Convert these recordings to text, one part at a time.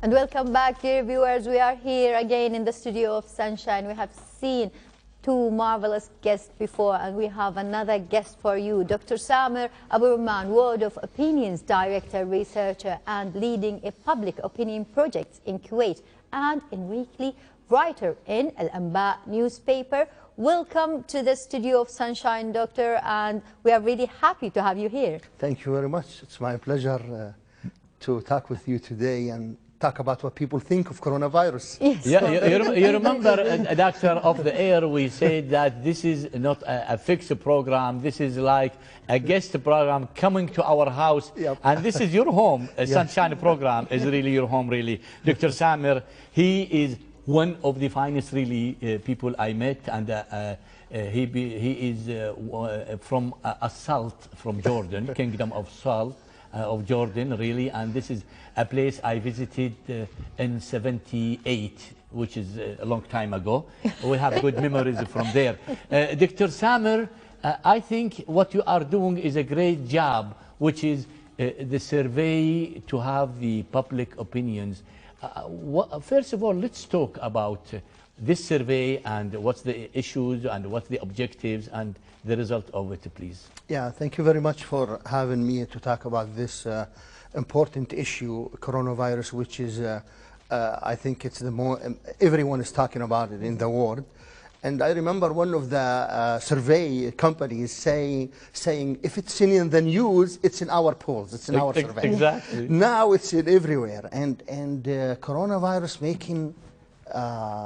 And welcome back, dear viewers. We are here again in the studio of Sunshine. We have seen two marvelous guests before, and we have another guest for you, Dr. Samir Rumman, Word of Opinions Director, Researcher, and leading a public opinion project in Kuwait, and in weekly writer in Al-Anba newspaper. Welcome to the studio of Sunshine, Doctor, and we are really happy to have you here. Thank you very much. It's my pleasure to talk with you today and talk about what people think of coronavirus. Yes. Yeah, you remember, Doctor, off the air, we said that this is not a fixed program. This is like a guest program coming to our house. Yep. And this is your home. A Sunshine program is really your home, really. Dr. Samir, he is one of the finest, really, people I met. And he is from Salt, from Jordan, Kingdom of Salt. Of Jordan, really, and this is a place I visited in '78, which is a long time ago. We have good memories from there. Dr. Samir, I think what you are doing is a great job, which is the survey to have the public opinions. First of all, let's talk about this survey and what's the issues and what's the objectives and the result of it, please. Yeah, thank you very much for having me to talk about this important issue, coronavirus, which is, I think it's the more, everyone is talking about it in the world. And I remember one of the survey companies saying, if it's in the news, it's in our polls, it's in our survey. Exactly. Now it's in everywhere. And coronavirus making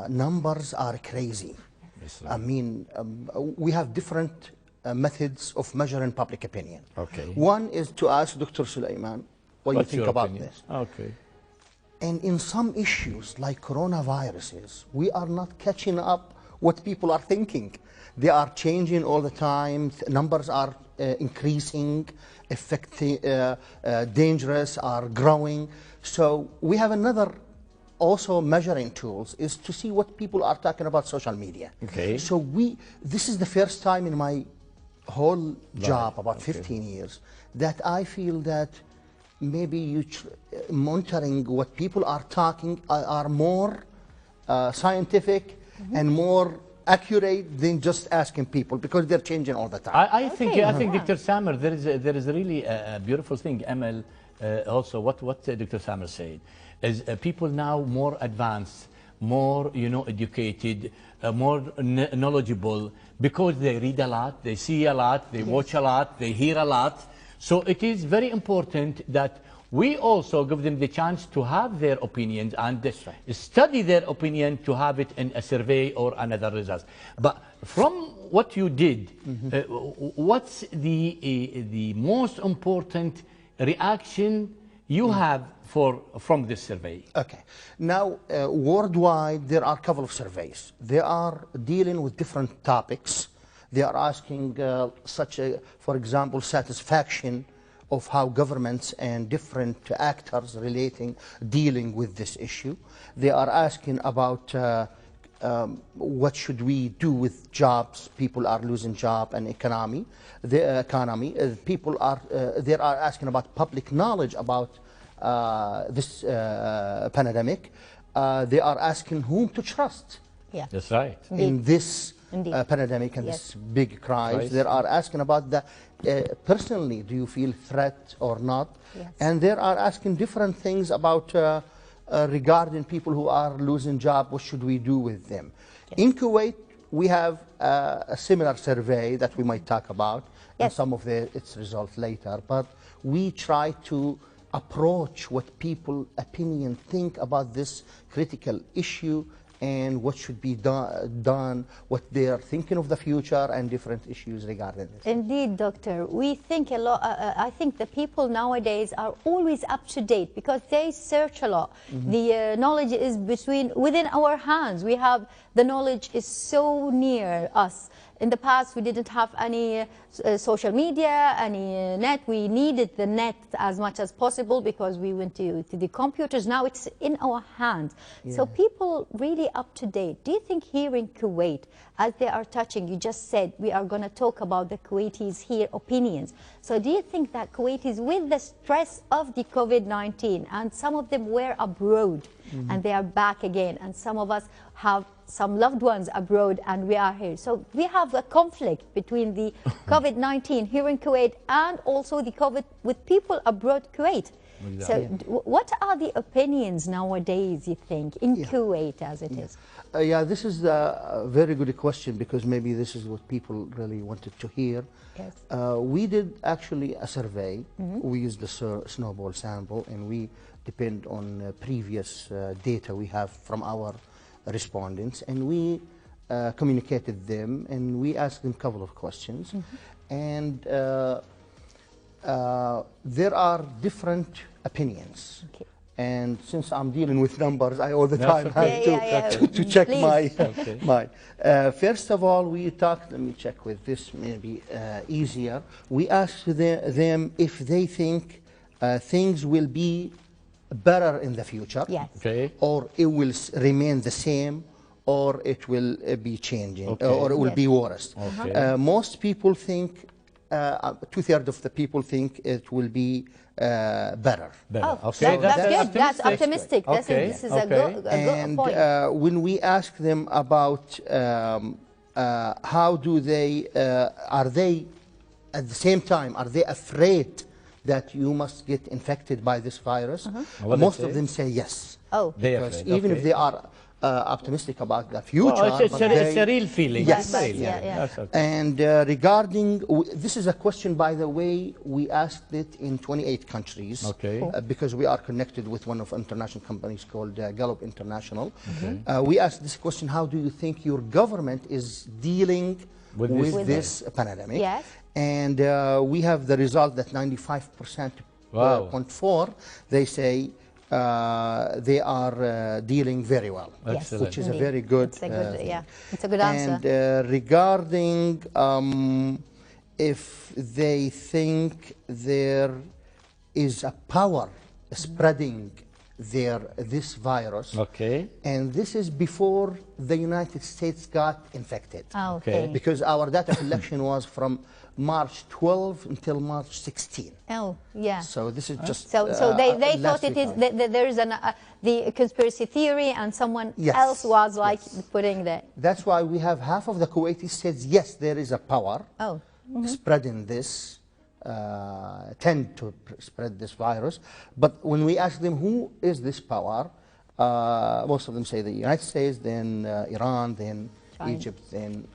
numbers are crazy. Yes, I mean, we have different methods of measuring public opinion. Okay. One is to ask Dr. Sulaiman what you think about this. Okay. And in some issues like coronaviruses, we are not catching up what people are thinking. They are changing all the time. Numbers are increasing, dangerous are growing. So we have another also measuring tools is to see what people are talking about social media. Okay. So this is the first time in my whole job, about 15 years, that I feel that maybe monitoring what people are talking are more scientific and more accurate than just asking people, because they're changing all the time. I think Dr. Samir, there is really a beautiful thing, Emil, also what Dr. Samir said, is people now more advanced, more educated, more knowledgeable, because they read a lot, they see a lot, they watch a lot, they hear a lot. So it is very important that we also give them the chance to have their opinions and study their opinion to have it in a survey or another result. But from what you did, what's the most important reaction you have from this survey? Okay. Now, worldwide, there are a couple of surveys. They are dealing with different topics. They are asking for example, satisfaction of how governments and different actors dealing with this issue. They are asking about what should we do with jobs? People are losing jobs and economy. The economy. People are. They are asking about public knowledge about this pandemic. They are asking whom to trust. Yeah. That's right. In this pandemic and this big crisis. They are asking about the personally, do you feel threat or not? Yes. And they are asking different things about regarding people who are losing jobs. What should we do with them? Yes. In Kuwait, we have a similar survey that we might talk about and some of its results later. But we try to approach what people opinion think about this critical issue and what should be done, what they are thinking of the future, and different issues regarding this. Indeed, Doctor. We think a lot. I think the people nowadays are always up to date because they search a lot. The knowledge is within our hands. We have the knowledge is so near us in the past we didn't have any social media, any net. We needed the net as much as possible because we went to the computers. Now it's in our hands. Yeah. So people really up to date. Do you think here in Kuwait, as they are touching, you just said we are going to talk about the Kuwaitis here opinions. So do you think that Kuwaitis, with the stress of the COVID-19, and some of them were abroad and they are back again, and some of us have some loved ones abroad and we are here. So we have a conflict between the COVID-19 here in Kuwait and also the COVID with people abroad Kuwait. Exactly. So what are the opinions nowadays, you think, in Kuwait as it is? Yeah, this is a very good question, because maybe this is what people really wanted to hear. Yes. We did actually a survey. We used the snowball sample, and we depend on previous data we have from our respondents, and we communicated them, and we asked them a couple of questions. And there are different opinions. Okay. And since I'm dealing with numbers, I all the time okay. have to check Please. my. First of all, we talked, let me check with this, maybe easier. We asked them if they think things will be better in the future, Yes. Okay. or it will remain the same, or it will be changing, Okay. or it will Yes. be worse. Okay. Most people think, 2/3 of the people think it will be better. Better. Oh, Okay. that's good. That's optimistic. optimistic. That's Okay, this is okay. a good And point. when we ask them about how do they, are they at the same time, are they afraid that you must get infected by this virus? What Most they of say? them say yes. Oh, They are Because afraid, even okay. if they are optimistic about the future, Well, it's but a they- real feeling. Yes. It's real. Yeah, yeah. That's okay. And regarding, this is a question, by the way, we asked it in 28 countries. Okay. Cool. Because we are connected with one of international companies called Gallup International. We asked this question: how do you think your government is dealing With with this- this pandemic? Yes. And we have the result that 95%, Wow. 0.4, they say they are dealing very well. Excellent. Which is a Indeed. very good, It's a good, thing. yeah, it's a good answer. And regarding if they think there is a power spreading this virus, Okay. and this is before the United States got infected. Ah, Okay. okay. Because our data collection was from March 12 until March 16. Oh, yeah. So this is just So they last thought it week is now. that there is the conspiracy theory, and someone Yes, else was like yes. putting the That's why we have half of the Kuwaitis says yes, there is a power oh spreading this, tend to spread this virus. But when we ask them who is this power, most of them say the United States, then Iran, then China. Egypt, then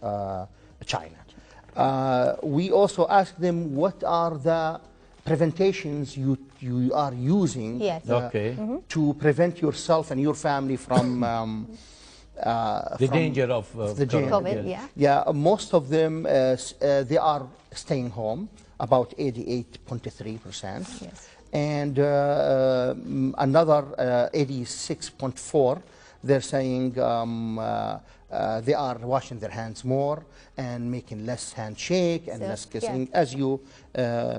China. We also ask them what are the preventations you are using Yes. Okay. to prevent yourself and your family from The danger of the danger. COVID, yeah. Yeah, most of them they are staying home, about 88.3%. Yes. And another 86.4%, they're saying they are washing their hands more and making less handshake and So, less kissing, yeah. as you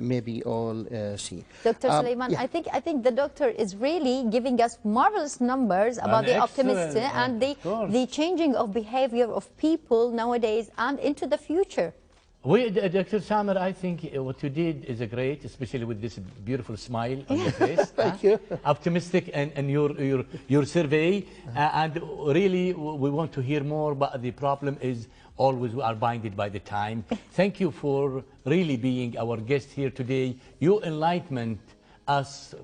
maybe all see. Dr. Suleiman, yeah. I think the doctor is really giving us marvelous numbers about the optimism and of course. the changing of behavior of people nowadays and into the future. Dr. Samir, I think what you did is great, especially with this beautiful smile on your face. Thank you. Optimistic and your survey. And really, we want to hear more, but the problem is always we are binded by the time. Thank you for really being our guest here today. You enlightenment us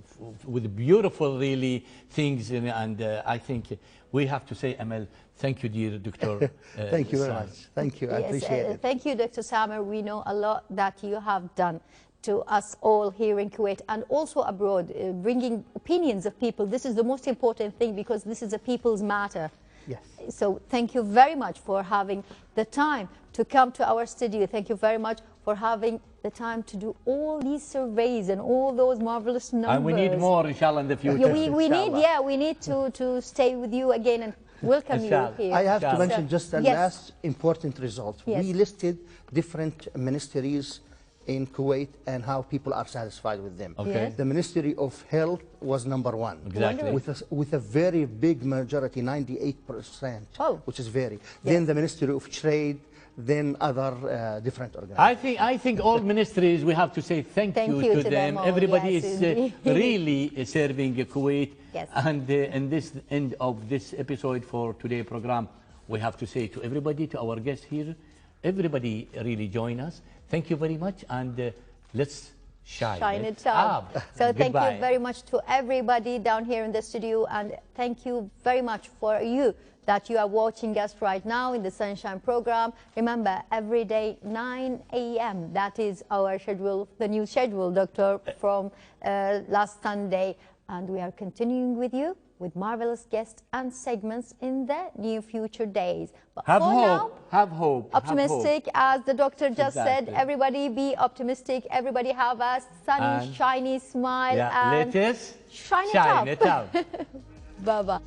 with beautiful, really, things. And I think we have to say, Amal, thank you, dear Dr. Thank you very Samir. much. Thank you. I Yes, appreciate it. thank you, Dr. Samir. We know a lot that you have done to us all here in Kuwait and also abroad, bringing opinions of people. This is the most important thing because this is a people's matter. Yes. So thank you very much for having the time to come to our studio. Thank you very much for having the time to do all these surveys and all those marvelous numbers. And we need more, inshallah, in the future. Yeah, we need, Inshallah. yeah, we need to stay with you again and welcome you Inshallah. here. I have to Inshallah. mention just the Yes. last important result. Yes. We listed different ministries in Kuwait and how people are satisfied with them. Okay. Yes. The Ministry of Health was #1. Exactly. With a very big majority, 98%, Oh. which is very. Then the Ministry of Trade, then other different organizations. I think all ministries, we have to say thank you to them. all, Everybody yes, is indeed. really serving Kuwait. Yes. And in this end of this episode for today's program, we have to say to everybody, to our guests here, everybody really join us. Thank you very much, and let's shine it up. So thank Goodbye. you very much to everybody down here in the studio, and thank you very much for you that you are watching us right now in the Sunshine program. Remember, every day 9 a.m. that is our schedule, the new schedule, Doctor, from last Sunday, and we are continuing with you with marvelous guests and segments in the near future days. But Have for hope. now, Have hope. optimistic, as the doctor just said. Exactly. Everybody be optimistic. Everybody have a sunny, And- shiny smile. Yeah. And Let us shine it up. it up. Bye-bye.